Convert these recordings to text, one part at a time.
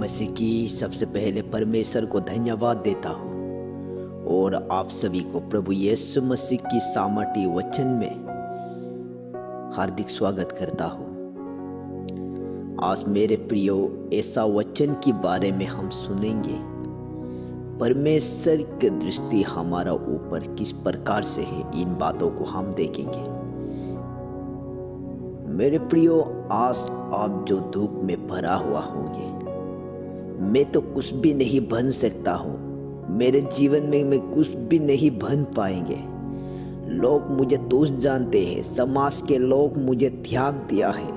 मसीह की सबसे पहले परमेश्वर को धन्यवाद देता हूँ और आप सभी को प्रभु यीशु मसीह की सामर्थी वचन में हार्दिक स्वागत करता हूँ। आज मेरे प्रियो ऐसा वचन के बारे में हम सुनेंगे। परमेश्वर की दृष्टि हमारा ऊपर किस प्रकार से है, इन बातों को हम देखेंगे। मेरे प्रियो, आज आप जो दुख में भरा हुआ होंगे, मैं तो कुछ भी नहीं बन सकता हूँ, मेरे जीवन में मैं कुछ भी नहीं बन पाएंगे, लोग मुझे दोष जानते हैं, समाज के लोग मुझे त्याग दिया है,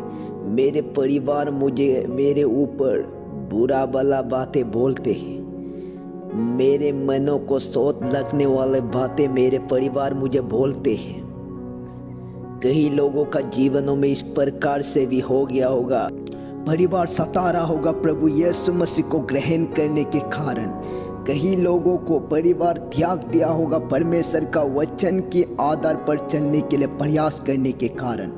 मेरे परिवार मुझे मेरे ऊपर बुरा भला बातें बोलते हैं, मेरे मनों को सोच लगने वाले बातें मेरे परिवार मुझे बोलते हैं। कई लोगों का जीवनों में इस प्रकार से भी हो गया होगा, परिवार सता रहा होगा प्रभु यीशु मसीह को ग्रहण करने के कारण। कई लोगों को परिवार त्याग दिया होगा परमेश्वर का वचन के आधार पर चलने के लिए प्रयास करने के कारण।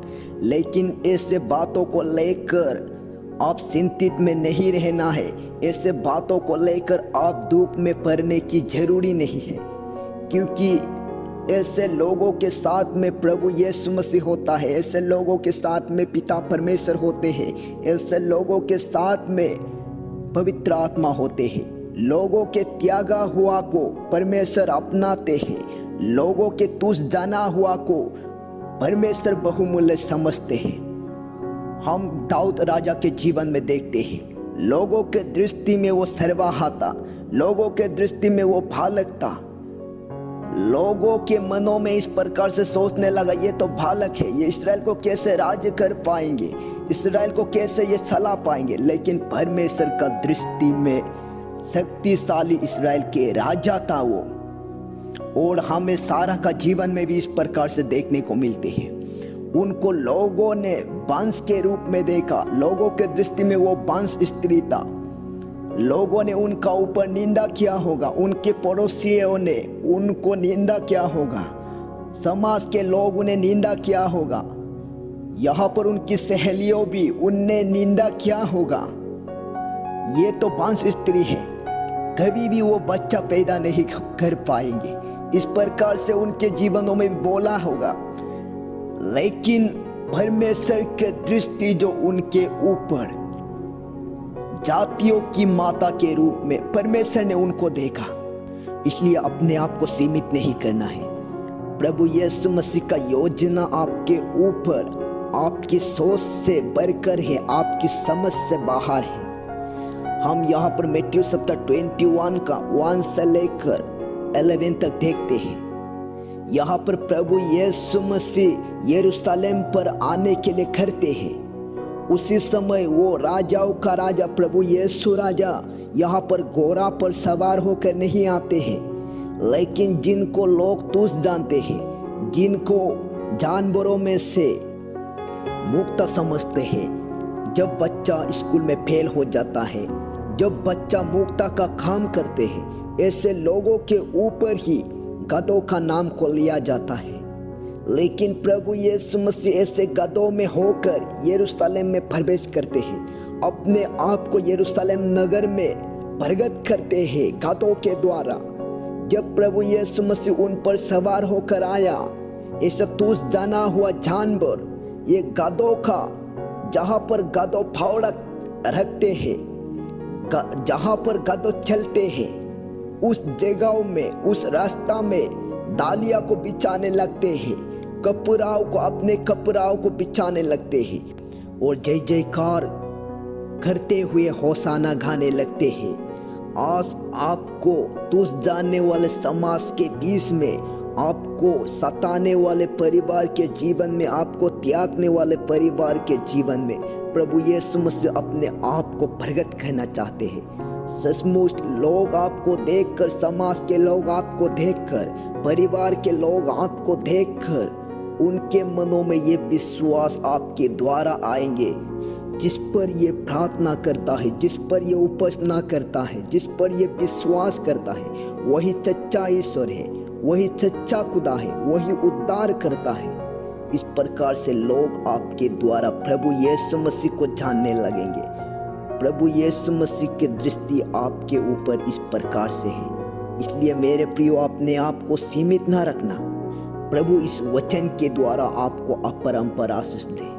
लेकिन ऐसे बातों को लेकर आप चिंतित में नहीं रहना है, ऐसे बातों को लेकर आप दुख में पड़ने की जरूरी नहीं है, क्योंकि ऐसे लोगों के साथ में प्रभु यीशु मसीह होता है, ऐसे लोगों के साथ में पिता परमेश्वर होते हैं, ऐसे लोगों के साथ में पवित्र आत्मा होते हैं। लोगों के त्यागा हुआ को परमेश्वर अपनाते हैं, लोगों के तुच्छ जाना हुआ को परमेश्वर बहुमूल्य समझते हैं। हम दाऊद राजा के जीवन में देखते हैं, लोगों के दृष्टि में वो सर्वहारा था, लोगों के दृष्टि में वो बालक था। लोगों के मनों में इस प्रकार से सोचने लगा, ये तो बालक है, ये इस्राएल को कैसे राज्य कर पाएंगे, इस्राएल को कैसे ये चला पाएंगे। लेकिन परमेश्वर का दृष्टि में शक्तिशाली इस्राएल के राजा था वो। और हमें सारा का जीवन में भी इस प्रकार से देखने को मिलते हैं। उनको लोगों ने वंश के रूप में देखा, लोगों के दृष्टि में वो वंश स्त्री था। लोगों ने उनका ऊपर निंदा किया होगा, उनके पड़ोसियों ने उनको निंदा किया होगा, समाज के लोग उन्हें निंदा किया होगा, यहाँ पर उनकी सहेलियों भी उनने निंदा किया होगा। ये तो वंश स्त्री है, कभी भी वो बच्चा पैदा नहीं कर पाएंगे, इस प्रकार से उनके जीवनों में भी बोला होगा। लेकिन परमेश्वर की दृष्टि जो उनके ऊपर जातियों की माता के रूप में परमेश्वर ने उनको देखा, इसलिए अपने आप को सीमित नहीं करना है। प्रभु यीशु मसीह का योजना आपके ऊपर आपकी सोच से बढ़कर है, आपकी समझ से बाहर है। हम यहाँ पर मैथ्यू चैप्टर 21 का 1 से लेकर 11 तक देखते हैं। यहाँ पर प्रभु यीशु मसीह यरूशलेम पर आने के लिए करते हैं। उसी समय वो राजाओं का राजा प्रभु यीशु राजा यहाँ पर घोड़ा पर सवार होकर नहीं आते हैं, लेकिन जिनको लोग तुच्छ जानते हैं, जिनको जानवरों में से मुक्त समझते हैं, जब बच्चा स्कूल में फेल हो जाता है, जब बच्चा मुक्ता का काम करते हैं, ऐसे लोगों के ऊपर ही गधों का नाम को लिया जाता है। लेकिन प्रभु यीशु मसीह ऐसे गधों में होकर यरूशलेम में प्रवेश करते हैं, अपने आप को यरूशलेम नगर में प्रकट करते हैं गधों के द्वारा। जब प्रभु यीशु मसीह उन पर सवार होकर आया, ऐसा तुच्छ जाना हुआ जानवर, ये गधों का, जहाँ पर गधों फावड़ा रखते हैं, जहाँ पर गधों चलते हैं, उस जगहों में, उस रास्ता में डालिया को बिछाने लगते हैं, कपड़ाओं को, अपने कपड़ाओं को बिछाने लगते हैं और जय जयकार करते हुए होशाना गाने लगते हैं। आज आपको तुच्छ जानने वाले समाज के बीच में, आपको सताने वाले परिवार के जीवन में, आपको त्यागने वाले परिवार के जीवन में प्रभु यीशु मसीह अपने आप को प्रकट करना चाहते हैं। सचमुच लोग आपको देखकर, समाज के लोग आपको देखकर, परिवार के लोग आपको देखकर, उनके मनों में ये विश्वास आपके द्वारा आएंगे, जिस पर ये प्रार्थना करता है, जिस पर ये उपासना करता है, जिस पर ये विश्वास करता है, वही सच्चा ईश्वर है, वही सच्चा खुदा है, वही उद्धार करता है। इस प्रकार से लोग आपके द्वारा प्रभु यीशु मसीह को जानने लगेंगे। प्रभु यीशु मसीह की दृष्टि आपके ऊपर इस प्रकार से है, इसलिए मेरे प्रियो अपने आप को सीमित ना रखना। प्रभु इस वचन के द्वारा आपको अपरंपार आशीष दे।